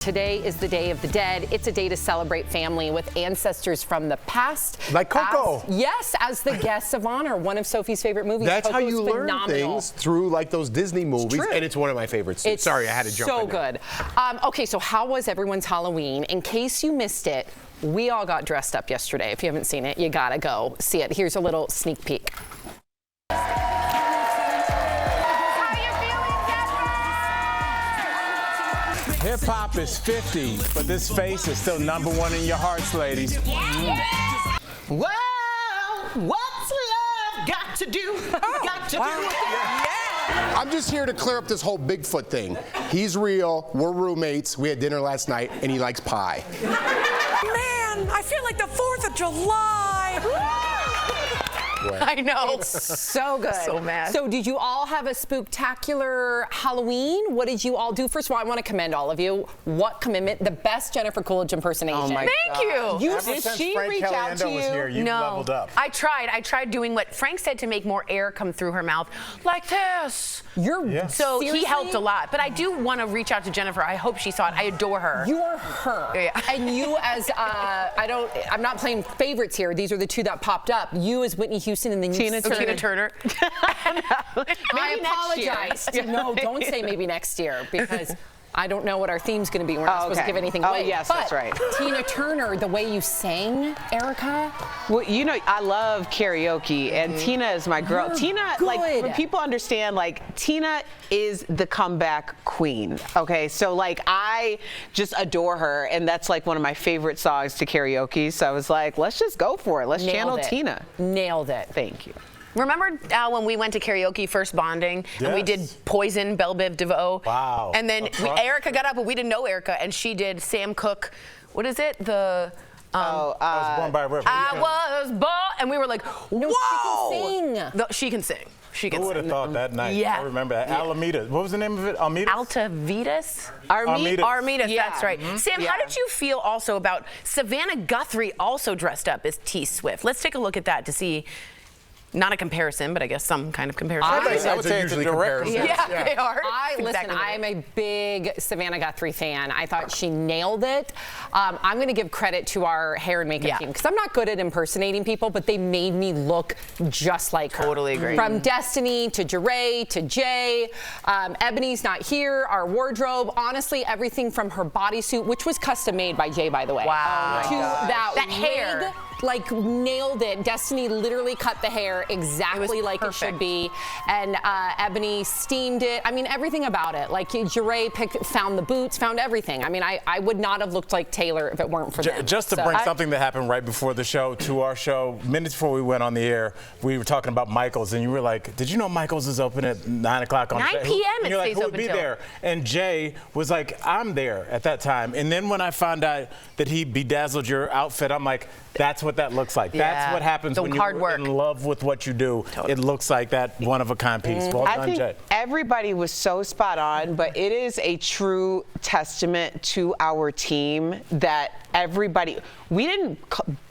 Today is the Day of the Dead. It's a day to celebrate family with ancestors from the past. Like Coco. Yes, as the guests of honor, one of Sophie's favorite movies. That's Coco's how you learn things through like those Disney movies, and it's one of my favorites. Sorry, I had to jump in. So good. Okay, so how was everyone's Halloween? In case you missed it, we all got dressed up yesterday. If you haven't seen it, you gotta go see it. Here's a little sneak peek. Hip hop is 50, but this face is still #1 in your hearts, ladies. Well, what's love got to do? Got to do with it? I'm just here to clear up this whole Bigfoot thing. He's real, we're roommates, we had dinner last night, and he likes pie. Man, I feel like the 4th of July. I know. It's so good. So mad. So did you all have a spooktacular Halloween? What did you all do? First of all, I want to commend all of you. What commitment. The best Jennifer Coolidge impersonation. Oh my God. You. Ever since Frank Caliendo was here, you've leveled up. I tried doing what Frank said to make more air come through her mouth, like this. So Seriously? he helped a lot. But I do want to reach out to Jennifer. I hope she saw it. I adore her. You're her. Yeah. And you as, I'm not playing favorites here. These are the two that popped up. You as Whitney Houston and then Tina Turner. I apologize. No, don't say maybe next year because I don't know what our theme's going to be. We're not supposed to give anything away. Oh, yes, but that's right. Tina Turner, the way you sang, Erica. Well, you know, I love karaoke, and Tina is my girl. You're Tina, good. like, when people understand, like, Tina is the comeback queen, okay? So, like, I just adore her, and that's, like, one of my favorite songs to karaoke. So I was like, let's just go for it. Let's channel Tina. Nailed it. Thank you. Remember when we went to karaoke first bonding and we did Poison, Belle Biv DeVoe? Wow. And then Erica got up, but we didn't know Erica, and she did Sam Cooke. What is it? I was born by a river. I was born, and we were like, No, whoa! she can sing. She can sing. Who would have thought that night? Yeah. I remember that. Alameda. What was the name of it? Almeida? Altavitas? Armidas. Yeah. That's right. Sam, how did you feel also about Savannah Guthrie also dressed up as T Swift? Let's take a look at that to see. Not a comparison, but I guess some kind of comparison. I would say it's a direct comparison. Yeah, they are. Listen, I am a big Savannah Guthrie fan. I thought she nailed it. I'm going to give credit to our hair and makeup team because I'm not good at impersonating people, but they made me look just like her. Totally agree. From Destiny to Jeray to Jay. Ebony's not here. Our wardrobe. Honestly, everything from her bodysuit, which was custom made by Jay, by the way. Wow. To that wig, hair. Like nailed it. Destiny literally cut the hair exactly like it should be, and Ebony steamed it. I mean, everything about it. Like Jeray found the boots, found everything. I mean, I would not have looked like Taylor if it weren't for them. Just to bring something that happened right before the show to our show, minutes before we went on the air, we were talking about Michael's, and you were like, "Did you know Michael's is open at 9 o'clock on 9 p.m. And you're like, "Who would be there?" And Jay was like, "I'm there" at that time. And then when I found out that he bedazzled your outfit, I'm like, that's what that looks like. Yeah. That's what happens when you're in love with what you do. Totally. It looks like that one-of-a-kind piece. Well done, I think Jay. everybody was so spot on, but it is a true testament to our team that everybody, we didn't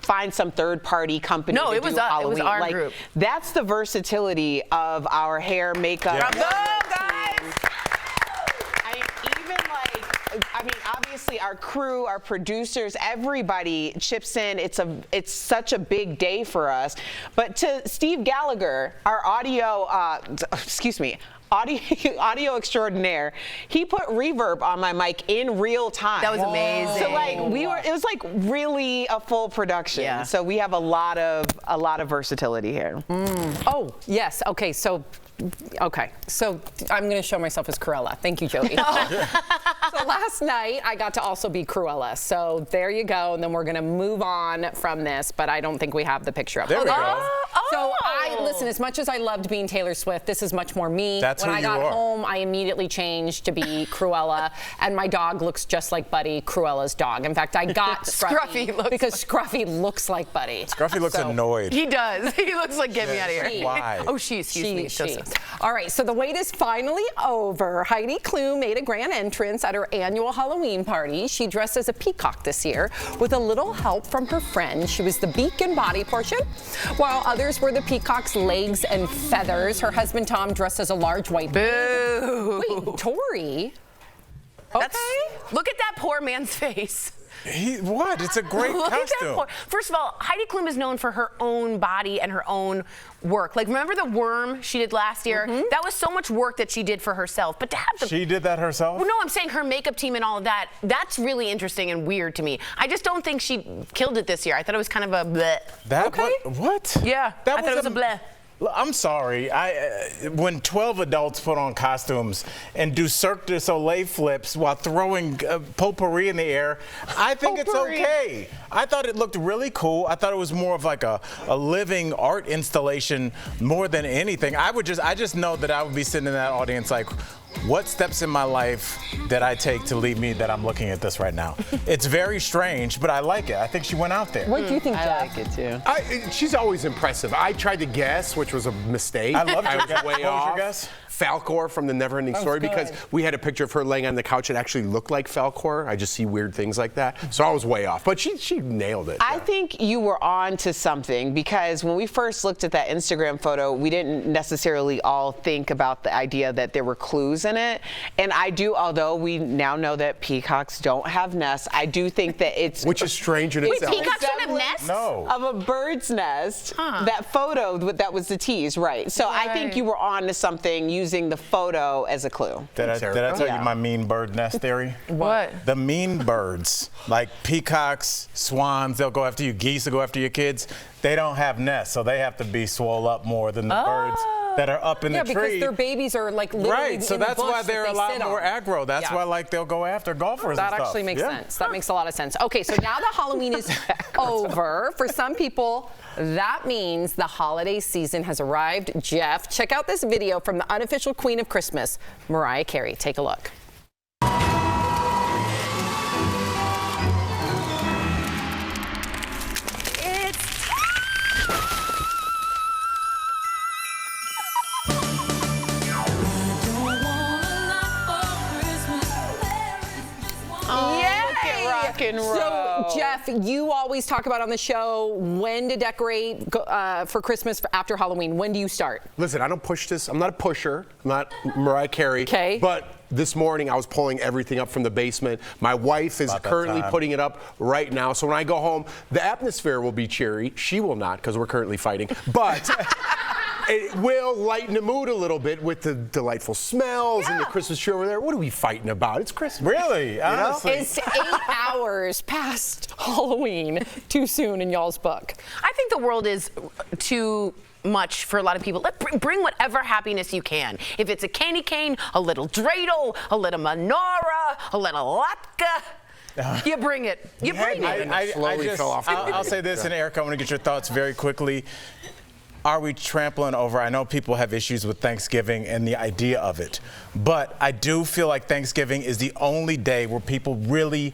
find some third-party company to it was do Halloween. It was our like, group. That's the versatility of our hair, makeup. Bravo, guys! I mean, obviously, our crew, our producers, everybody chips in. It's such a big day for us. But to Steve Gallagher, our audio extraordinaire, he put reverb on my mic in real time. That was amazing. So like it was like really a full production. Yeah. So we have a lot of versatility here. Oh yes. Okay. So I'm going to show myself as Cruella. Thank you, Jody. So last night, I got to also be Cruella. So there you go. And then we're going to move on from this, but I don't think we have the picture up. There we go. So listen, as much as I loved being Taylor Swift, this is much more me. That's when who I you got are. home, I immediately changed to be Cruella, and my dog looks just like Buddy, Cruella's dog. In fact, I got Scruffy because Scruffy looks like Buddy. Scruffy looks annoyed. He does. He looks like, get me out of here. Why? Oh, excuse me. All right, so the wait is finally over. Heidi Klum made a grand entrance at her annual Halloween party. She dressed as a peacock this year with a little help from her friend. She was the beak and body portion, while others were the peacock's legs and feathers. Her husband Tom dressed as a large white Boo! Wait, Tori? Look at that poor man's face. What? It's a great Look at that costume. First of all, Heidi Klum is known for her own body and her own work. Like, remember the worm she did last year? That was so much work that she did for herself. But to have the... She did that herself? Well, no, I'm saying her makeup team and all of that, that's really interesting and weird to me. I just don't think she killed it this year. I thought it was kind of a bleh. What? Yeah, I thought it was a bleh. I'm sorry. When 12 adults put on costumes and do Cirque du Soleil flips while throwing potpourri in the air, I think it's okay. I thought it looked really cool. I thought it was more of like a living art installation more than anything. I just know that I would be sitting in that audience like, what steps in my life did I take to lead me that I'm looking at this right now? It's very strange, but I like it. I think she went out there. What do you think, Jeff? I like it too. She's always impressive. I tried to guess, which was a mistake. I loved your guess. Way What was off. your guess? Falcor from the Neverending Story, because we had a picture of her laying on the couch. It actually looked like Falcor. I just see weird things like that. So I was way off, but she nailed it. I think you were on to something, because when we first looked at that Instagram photo, we didn't necessarily all think about the idea that there were clues in it. And I do, although we now know that peacocks don't have nests, I do think that it's... Which is strange in itself. Peacocks don't have nests? No. Of a bird's nest. That photo, that was the tease, right? So I think you were on to something using the photo as a clue. Did I tell you my mean bird nest theory? What? The mean birds, like peacocks, swans, they'll go after you. Geese will go after your kids. They don't have nests, so they have to be swole up more than the birds that are up in the tree. Yeah, because their babies are like literally right, so in the that's bush why they're that a they lot sit more on. aggro. That's why like they'll go after golfers That and stuff. actually makes sense. That makes a lot of sense. Okay, so now that Halloween is over, for some people, that means the holiday season has arrived. Jeff, check out this video from the unofficial Queen of Christmas, Mariah Carey. Take a look. Rock and roll. So, Jeff, you always talk about on the show when to decorate for Christmas after Halloween. When do you start? Listen, I don't push this. I'm not a pusher. I'm not Mariah Carey. Okay. But this morning I was pulling everything up from the basement. My wife is currently putting it up right now. So when I go home, the atmosphere will be cheery. She will not, because we're currently fighting. But it will lighten the mood a little bit with the delightful smells and the Christmas tree over there. What are we fighting about? It's Christmas. Really? Honestly. It's 8 hours past Halloween. Too soon in y'all's book. I think the world is too much for a lot of people. Bring whatever happiness you can. If it's a candy cane, a little dreidel, a little menorah, a little latke, you bring it. You bring it. I'll say this, and Erica, I want to get your thoughts very quickly. Are we trampling over? I know people have issues with Thanksgiving and the idea of it, but I do feel like Thanksgiving is the only day where people really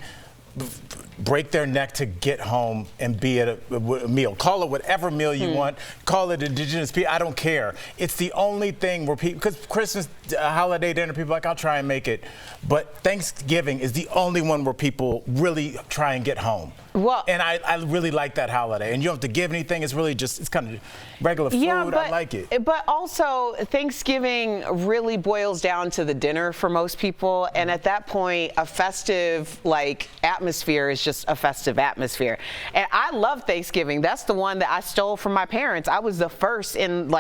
break their neck to get home and be at a meal. Call it whatever meal you want. Call it indigenous people. I don't care. It's the only thing where people, because Christmas, holiday dinner, people are like, I'll try and make it. But Thanksgiving is the only one where people really try and get home. Well, and I really like that holiday. And you don't have to give anything. It's really just, it's kind of regular food. I like it. But also, Thanksgiving really boils down to the dinner for most people. And at that point, a festive, atmosphere is just a festive atmosphere. And I love Thanksgiving. That's the one that I stole from my parents. I was the first in,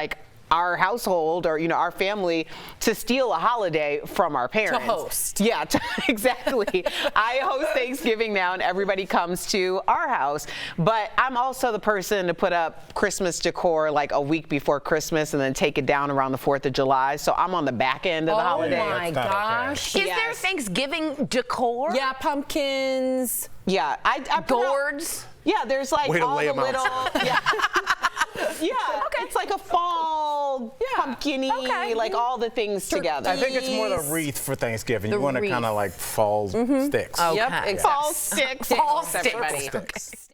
our household or our family to steal a holiday from our parents. To host. Yeah, exactly. I host Thanksgiving now and everybody comes to our house, but I'm also the person to put up Christmas decor a week before Christmas and then take it down around the 4th of July. So I'm on the back end of the holiday. Oh my gosh. Is there Thanksgiving decor? Yeah, pumpkins. Yeah, I gourds. Yeah, there's all the little yeah, okay. It's like a fall pumpkin-y, all the things together. I think it's more the wreath for Thanksgiving. You want to kind of fall sticks. Yep, exactly. Fall sticks. Fall sticks.